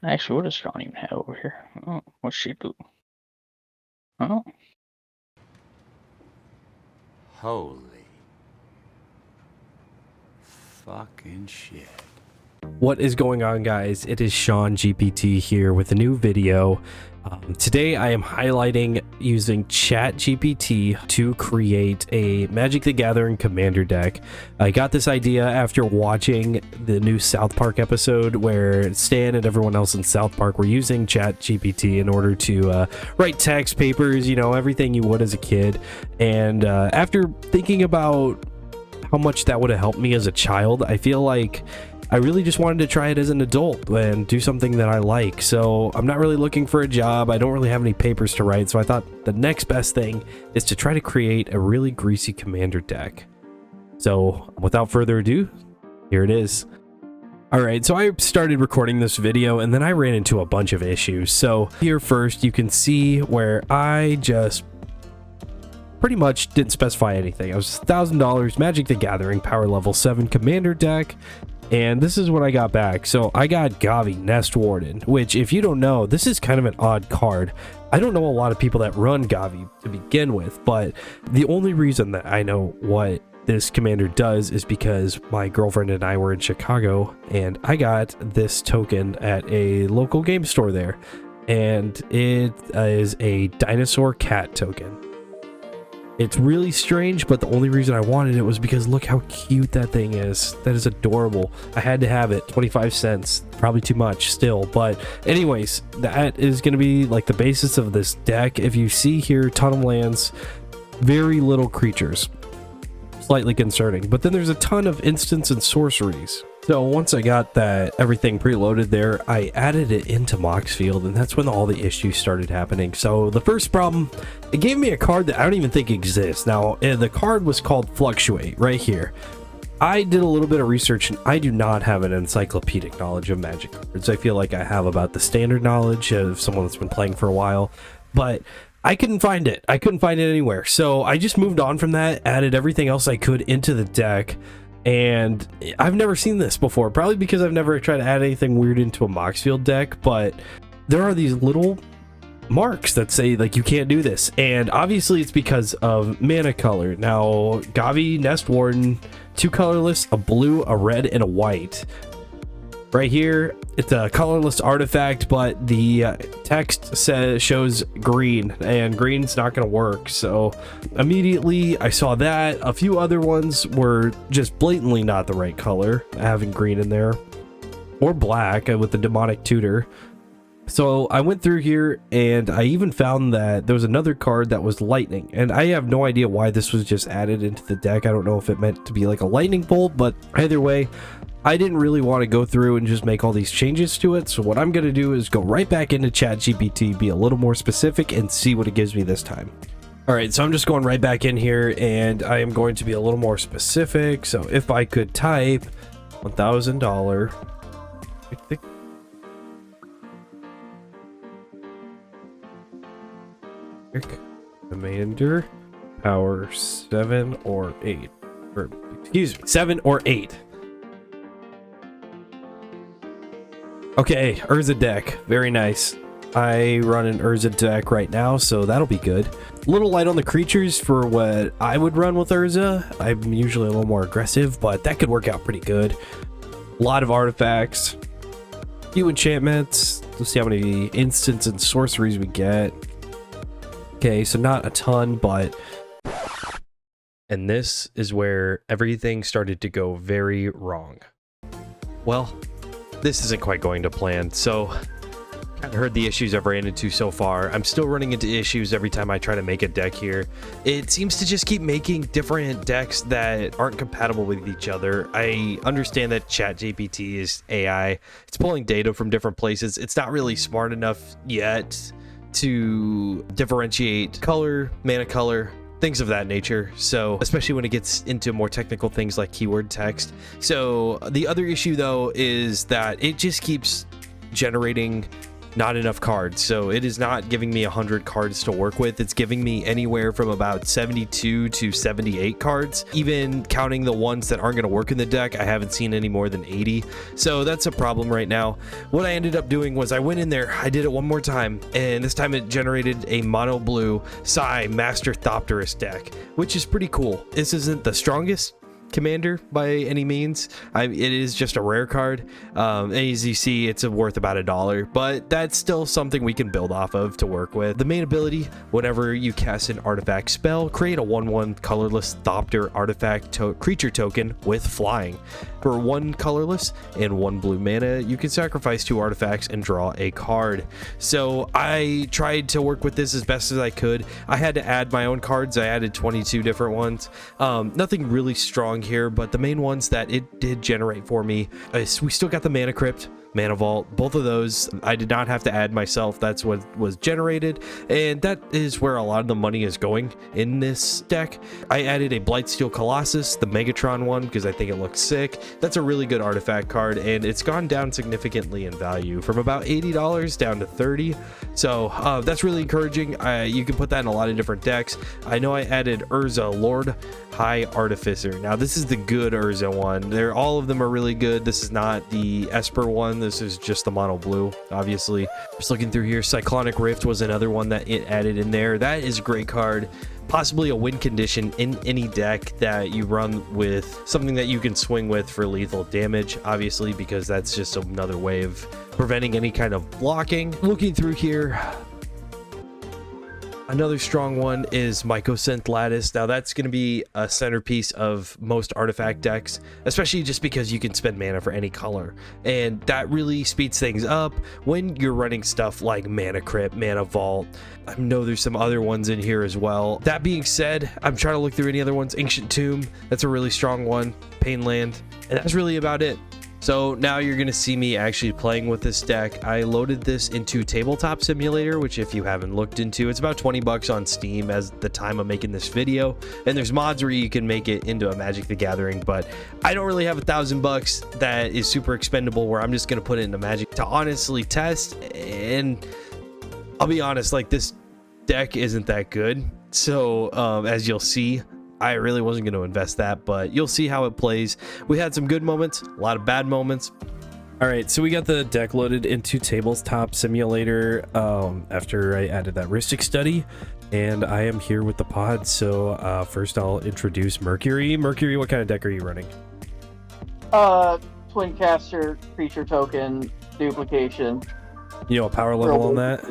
Actually, what does Sean even have over here? Oh, what's she do? Oh, Holy fucking shit. What is going on, guys? It is Sean GPT here with a new video. Today I am highlighting using ChatGPT to create a Magic the Gathering commander deck. I got this idea after watching the new South Park episode where Stan and everyone else in South Park were using ChatGPT in order to write text, papers, you know, everything you would as a kid. And after thinking about how much that would have helped me as a child, I feel like I really just wanted to try it as an adult and do something that I like. So I'm not really looking for a job. I don't really have any papers to write. So I thought the next best thing is to try to create a really greasy commander deck. So without further ado, here it is. All right, so I started recording this video and then I ran into a bunch of issues. So here first, you can see where I just pretty much didn't specify anything. It was $1,000 Magic the Gathering power level 7 commander deck. And this is what I got back. So I got Gavi Nest Warden, which if you don't know, this is kind of an odd card. I don't know a lot of people that run Gavi to begin with, but the only reason that I know what this commander does is because my girlfriend and I were in Chicago and I got this token at a local game store there. And it is a dinosaur cat token. It's really strange, but the only reason I wanted it was because look how cute that thing is. That is adorable. I had to have it. 25 cents. Probably too much still. But anyways, that is going to be like the basis of this deck. If you see here, ton of lands, very little creatures. Slightly concerning. But then there's a ton of instants and sorceries. So once I got that everything preloaded there, I added it into Moxfield, and that's when all the issues started happening. So the first problem, it gave me a card that I don't even think exists. Now, the card was called Fluctuate right here. I did a little bit of research, and I do not have an encyclopedic knowledge of Magic cards. I feel like I have about the standard knowledge of someone that's been playing for a while, but I couldn't find it. I couldn't find it anywhere. So I just moved on from that, added everything else I could into the deck. And I've never seen this before, probably because I've never tried to add anything weird into a Moxfield deck, but there are these little marks that say like you can't do this, and obviously it's because of mana color. Now Gavi Nest Warden, 2 colorless, a blue, a red, and a white. Right here, it's a colorless artifact, but the text shows green, and green's not going to work. So immediately I saw that. A few other ones were just blatantly not the right color, having green in there, or black with the demonic tutor. So I went through here and I even found that there was another card that was lightning, and I have no idea why this was just added into the deck. I don't know if it meant to be like a lightning bolt, but either way, I didn't really want to go through and just make all these changes to it. So what I'm going to do is go right back into ChatGPT, be a little more specific, and see what it gives me this time. All right, so I'm just going right back in here and I am going to be a little more specific. So if I could type $1,000, I think commander power 7 or 8, or excuse me, 7 or 8. Okay, Urza deck, very nice. I run an Urza deck right now, so that'll be good. A little light on the creatures for what I would run with Urza. I'm usually a little more aggressive, but that could work out pretty good. A lot of artifacts, few enchantments. Let's see how many instants and sorceries we get. Okay, so not a ton, but... And this is where everything started to go very wrong. Well, this isn't quite going to plan, so I've heard the issues I've ran into so far. I'm still running into issues every time I try to make a deck here. It seems to just keep making different decks that aren't compatible with each other. I understand that ChatGPT is AI. It's pulling data from different places. It's not really smart enough yet to differentiate color, mana color, things of that nature. So especially when it gets into more technical things like keyword text. So the other issue though is that it just keeps generating not enough cards. So it is not giving me 100 cards to work with. It's giving me anywhere from about 72 to 78 cards. Even counting the ones that aren't going to work in the deck, I haven't seen any more than 80. So that's a problem right now. What I ended up doing was I went in there, I did it one more time, and this time it generated a mono blue Psi Master Thopterus deck, which is pretty cool. This isn't the strongest commander by any means. It is just a rare card. As you see, it's worth about $1, but that's still something we can build off of to work with. The main ability, whenever you cast an artifact spell, create a 1/1 colorless Thopter artifact creature token with flying. For 1 colorless and 1 blue mana, you can sacrifice 2 artifacts and draw a card. So I tried to work with this as best as I could. I had to add my own cards. I added 22 different ones. Nothing really strong here, but the main ones that it did generate for me is we still got the Mana Crypt, Mana Vault. Both of those I did not have to add myself. That's what was generated, and that is where a lot of the money is going in this deck. I added a Blightsteel Colossus, the Megatron one, because I think it looks sick. That's a really good artifact card, and it's gone down significantly in value from about $80 down to $30. So that's really encouraging. You can put that in a lot of different decks. I know I added Urza, Lord High Artificer. Now this is the good Urza one. All of them are really good. This is not the Esper one. This is just the mono blue, obviously. Just looking through here, Cyclonic Rift was another one that it added in there. That is a great card. Possibly a win condition in any deck that you run with something that you can swing with for lethal damage, obviously, because that's just another way of preventing any kind of blocking. Looking through here, another strong one is Mycosynth Lattice. Now that's going to be a centerpiece of most artifact decks, especially just because you can spend mana for any color, and that really speeds things up when you're running stuff like Mana Crypt, Mana Vault. I know there's some other ones in here as well. That being said, I'm trying to look through any other ones. Ancient Tomb, that's a really strong one. Painland, and that's really about it. So now you're going to see me actually playing with this deck. I loaded this into Tabletop Simulator, which if you haven't looked into, it's about 20 bucks on Steam as the time of making this video. And there's mods where you can make it into a Magic the Gathering, but I don't really have $1,000 that is super expendable where I'm just going to put it into Magic to honestly test. And I'll be honest, like, this deck isn't that good. So as you'll see, I really wasn't going to invest that, but you'll see how it plays. We had some good moments, a lot of bad moments. All right, so we got the deck loaded into Tabletop Simulator after I added that Rhystic Study, and I am here with the pod. So first I'll introduce Mercury. Mercury, what kind of deck are you running? Twin Caster, Creature Token, Duplication. You know, a power level on that?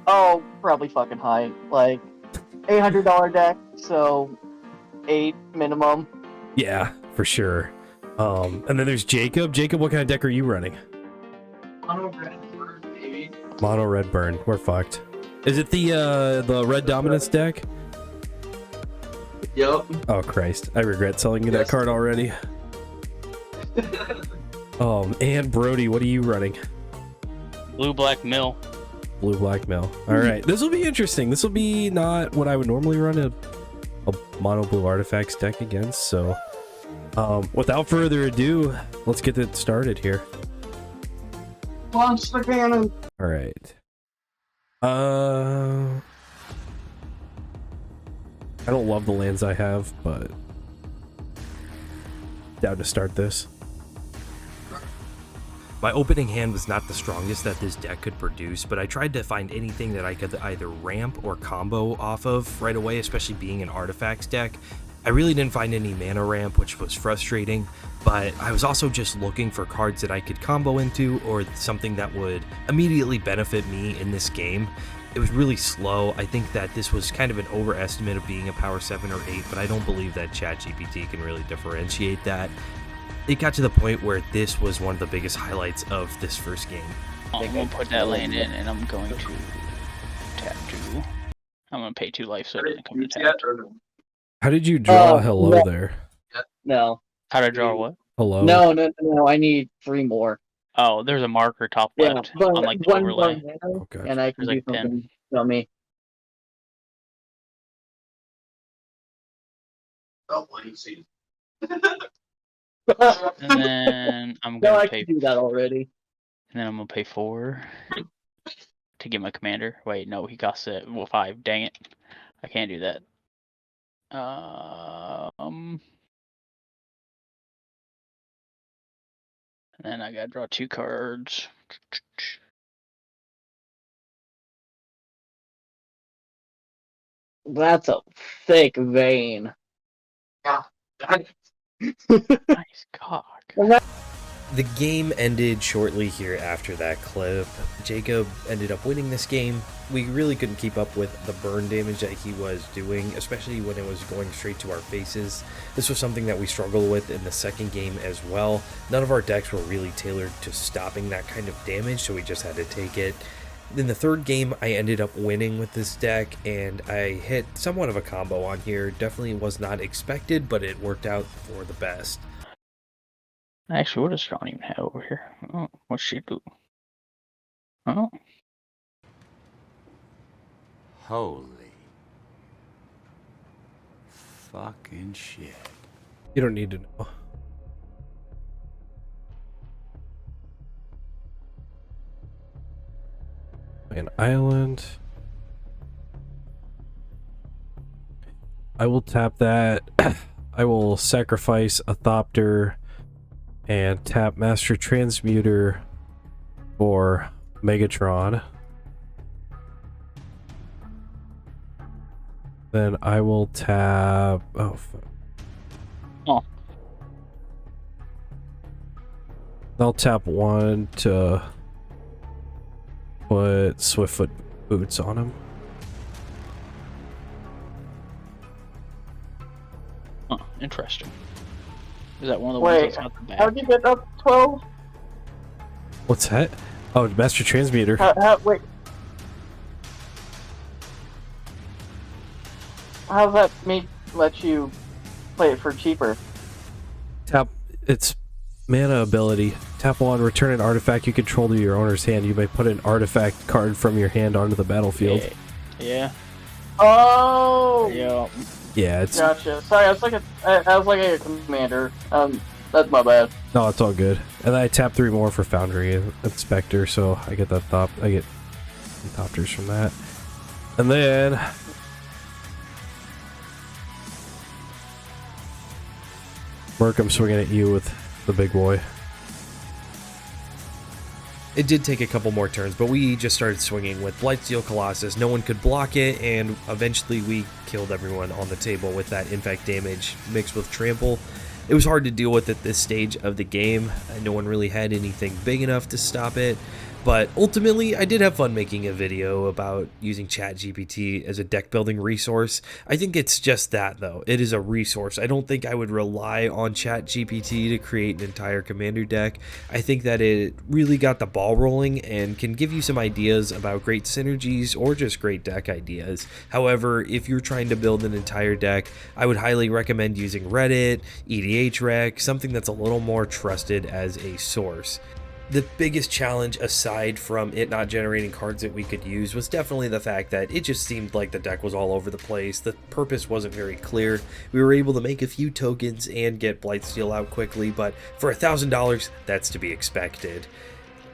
Oh, probably fucking high. Like, $800 deck, so 8 minimum. Yeah, for sure. And then there's Jacob. Jacob, what kind of deck are you running? Mono Redburn, maybe. Mono Redburn. We're fucked. Is it the Red Dominance deck? Yup. Oh Christ! I regret selling you that card already. And Brody, what are you running? Blue Black Mill. Blue Black Mill. All right, this will be interesting. This will be not what I would normally run a mono blue artifacts deck against. So, without further ado, let's get it started here. Launch the cannon. All right. I don't love the lands I have, but down to start this. My opening hand was not the strongest that this deck could produce, but I tried to find anything that I could either ramp or combo off of right away, especially being an artifacts deck. I really didn't find any mana ramp, which was frustrating, but I was also just looking for cards that I could combo into or something that would immediately benefit me in this game. It was really slow. I think that this was kind of an overestimate of being a power 7 or 8, but I don't believe that ChatGPT can really differentiate that. It got to the point where this was one of the biggest highlights of this first game. I'm gonna put that land in, and I'm going to tap 2. I'm gonna pay 2 life so it doesn't come to tap. How did you draw hello there? No. How to draw what? Hello? No, I need 3 more. Oh, there's a marker top left but on like the one more overlay. mana, Okay. and I can There's do like 10. something. Tell me. Oh, well, you see. And then I'm No, gonna I pay. can do that already. And then I'm gonna pay 4 to get my commander. Wait, no, he costs it. Well, 5. Dang it, I can't do that. And then I gotta draw 2 cards. That's a thick vein. Yeah. Nice cock. The game ended shortly here after that clip. Jacob ended up winning this game. We really couldn't keep up with the burn damage that he was doing, especially when it was going straight to our faces. This was something that we struggled with in the second game as well. None of our decks were really tailored to stopping that kind of damage, so we just had to take it. In the third game, I ended up winning with this deck, and I hit somewhat of a combo on here. Definitely was not expected, but it worked out for the best. Actually, what does Sean even have over here? Oh, what's she do? Oh, Holy fucking shit. You don't need to know. An island. I will tap that. I will sacrifice a Thopter and tap Master Transmuter for Megatron. Then I will tap... Oh, fuck. Oh. I'll tap 1 to put Swiftfoot boots on him. Huh, interesting. Is that one of the Wait, ones that's got the back? how'd you get up 12? What's that? Oh, Master Transmuter. Wait. How's that let you play it for cheaper? Tap, it's mana ability. Tap 1, return an artifact you control to your owner's hand. You may put an artifact card from your hand onto the battlefield. Yeah. Oh! Yeah. Yeah, it's... Gotcha. Sorry, I was like a commander. That's my bad. No, it's all good. And then I tap 3 more for Foundry Inspector, so I get that I get Thopters from that. And then... Merc, I'm swinging at you with the big boy. It did take a couple more turns, but we just started swinging with Blightsteel Colossus. No one could block it, and eventually we killed everyone on the table with that infect damage mixed with trample. It was hard to deal with at this stage of the game. No one really had anything big enough to stop it. But ultimately, I did have fun making a video about using ChatGPT as a deck building resource. I think it's just that, though. It is a resource. I don't think I would rely on ChatGPT to create an entire commander deck. I think that it really got the ball rolling and can give you some ideas about great synergies or just great deck ideas. However, if you're trying to build an entire deck, I would highly recommend using Reddit, EDHREC, something that's a little more trusted as a source. The biggest challenge, aside from it not generating cards that we could use, was definitely the fact that it just seemed like the deck was all over the place. The purpose wasn't very clear. We were able to make a few tokens and get Blightsteel out quickly, but for $1,000, that's to be expected.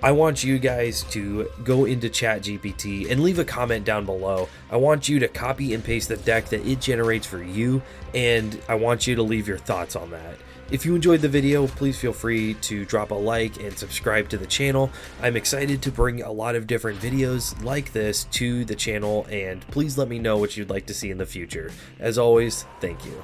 I want you guys to go into ChatGPT and leave a comment down below. I want you to copy and paste the deck that it generates for you, and I want you to leave your thoughts on that. If you enjoyed the video, please feel free to drop a like and subscribe to the channel. I'm excited to bring a lot of different videos like this to the channel, and please let me know what you'd like to see in the future. As always, thank you.